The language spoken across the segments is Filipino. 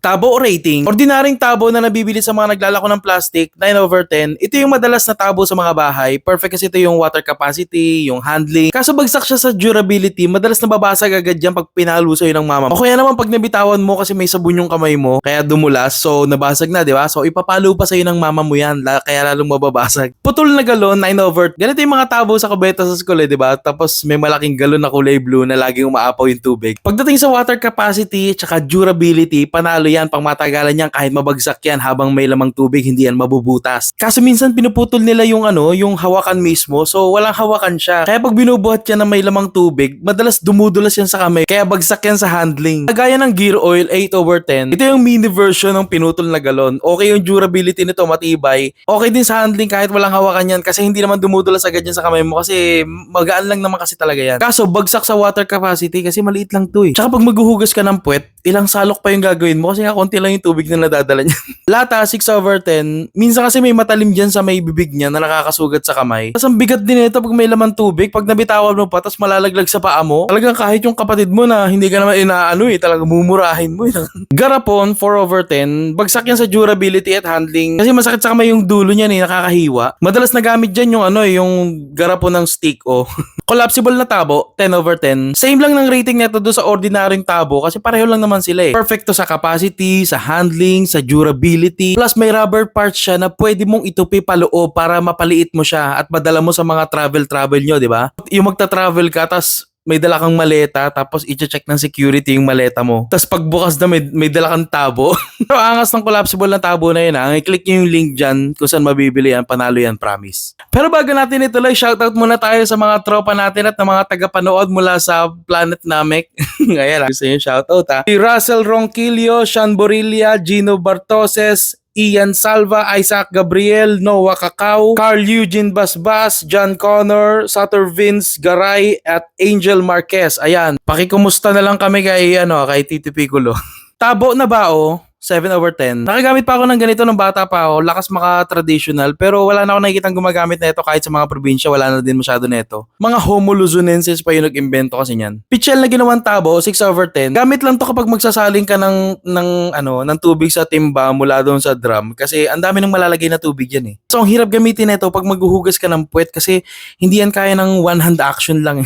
Tabo rating. Ordinaryong tabo na nabibili sa mga naglalako ng plastic, 9/10. Ito yung madalas na tabo sa mga bahay. Perfect kasi ito yung water capacity, yung handling. Kaso bagsak siya sa durability, madalas nababasag agad yan pag pinalo sa'yo ng mama. O kaya naman pag nabitawan mo kasi may sabon yung kamay mo, kaya dumulas, so nabasag na, di ba? So ipapalo pa sa'yo ng mama mo yan, kaya lalong mababasag. Putol na galon, 9/10. Ganito yung mga tabo sa kubeta sa school, di ba? Tapos may malaking galon na kulay blue na laging umaapaw yung tubig. Pagdating sa water capacity, tsaka durability, panalo yan, pang matagalan yan kahit mabagsak yan habang may lamang tubig, hindi yan mabubutas. Kaso minsan pinuputol nila yung yung hawakan mismo, so walang hawakan siya. Kaya pag binubuhat yan na may lamang tubig, madalas dumudulas yan sa kamay, kaya bagsak yan sa handling. Kagaya ng gear oil, 8/10. Ito yung mini version ng pinutol na galon. Okay yung durability nito, matibay. Okay din sa handling kahit walang hawakan yan kasi hindi naman dumudulas agad yan sa kamay mo kasi magaan lang naman kasi talaga yan. Kaso bagsak sa water capacity kasi maliit lang to eh. Tsaka pag maghuhugas ka ng puwet, ilang salok pa yung gagawin mo kasi nga konti lang yung tubig na nadadala niya. Lata, 6/10. Minsan kasi may matalim dyan sa may bibig niya na nakakasugat sa kamay. Tapos ang bigat din ito pag may laman tubig, pag nabitawan mo pa, tapos malalaglag sa paa mo, talagang kahit yung kapatid mo na hindi ka naman talagang mumurahin mo. Garapon, 4/10. Bagsak yan sa durability at handling kasi masakit sa kamay yung dulo niya nakakahiwa. Madalas nagamit dyan yung garapon ng stick Collapsible na tabo, 10/10. Same lang ng rating nito doon sa ordinaryong tabo kasi pareho lang naman sila eh. Perfecto sa capacity, sa handling, sa durability. Plus may rubber parts siya na pwede mong itupi paloob para mapaliit mo siya at madala mo sa mga travel nyo, di ba? Yung magta-travel ka, tas may dala kang maleta, tapos i-check ng security yung maleta mo. Tapos pagbukas na may dala kang tabo. Pero angas ng collapsible na tabo na yun I-click nyo yung link dyan kung saan mabibili yan, panalo yan, promise. Pero bago natin ituloy, shoutout muna tayo sa mga tropa natin at ng mga tagapanood mula sa Planet Namek. Ayan, gusto nyo shoutout Si Russell Ronquillo, Sean Borilla, Gino Bartoses, Ian Salva, Isaac Gabriel, Noah Cacao, Carl Eugene Basbas, John Connor, Sutter Vince Garay, at Angel Marquez. Ayan, pakikumusta na lang kami kay Tito Piccolo. Tabo na bao, 7/10. Nakagamit pa ako ng ganito nung bata pa ako, lakas maka-traditional, pero wala na ako nakikitang gumagamit na ito kahit sa mga probinsya, wala na din masyado nito. Mga Homo Luzonenses pa yung nag-imbento kasi niyan. Pichel na ginawang tabo, 6/10. Gamit lang to kapag magsasaling ka ng tubig sa timba mula doon sa drum kasi ang dami ng malalagay na tubig yan eh. So ang hirap gamitin nito pag maghuhugas ka ng puwet kasi hindi yan kaya ng one hand action lang.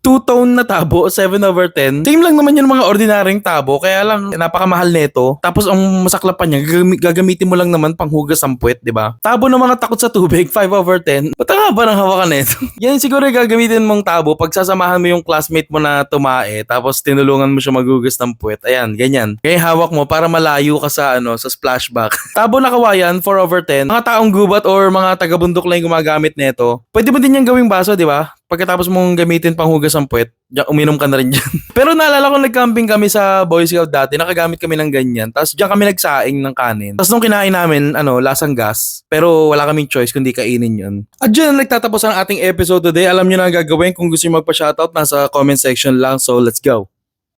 Two-tone na tabo, 7/10. Same lang naman yung mga ordinaryong tabo, kaya lang napakamahal nito. Tapos ang masaklapan niya, gagamitin mo lang naman panghugas ng puwet, di ba? Tabo ng mga takot sa tubig, 5/10. Ba't nga ba ng hawakan nito? Yan siguro gagamitin mong tabo pag sasamahan mo yung classmate mo na tumae, tapos tinulungan mo siya maghugas ng puwet. Ayan, ganyan. Kaya hawak mo para malayo ka sa splashback. Tabo na kawayan, 4/10. Mga taong gubat or mga taga-bundok lang yung gumagamit nito. Pwede mo din yung gawing baso, di ba? Pagkatapos mong gamitin panghugas ng puwet, uminom ka na rin dyan. Pero naalala ko nag-camping kami sa Boy Scout dati, nakagamit kami ng ganyan. Tapos diyan kami nagsaing ng kanin. Tapos nung kinain namin, lasang gas. Pero wala kaming choice kundi kainin yun. At dyan na nagtatapos ang ating episode today. Alam nyo na ang gagawin kung gusto nyo magpa-shoutout, nasa comment section lang. So let's go.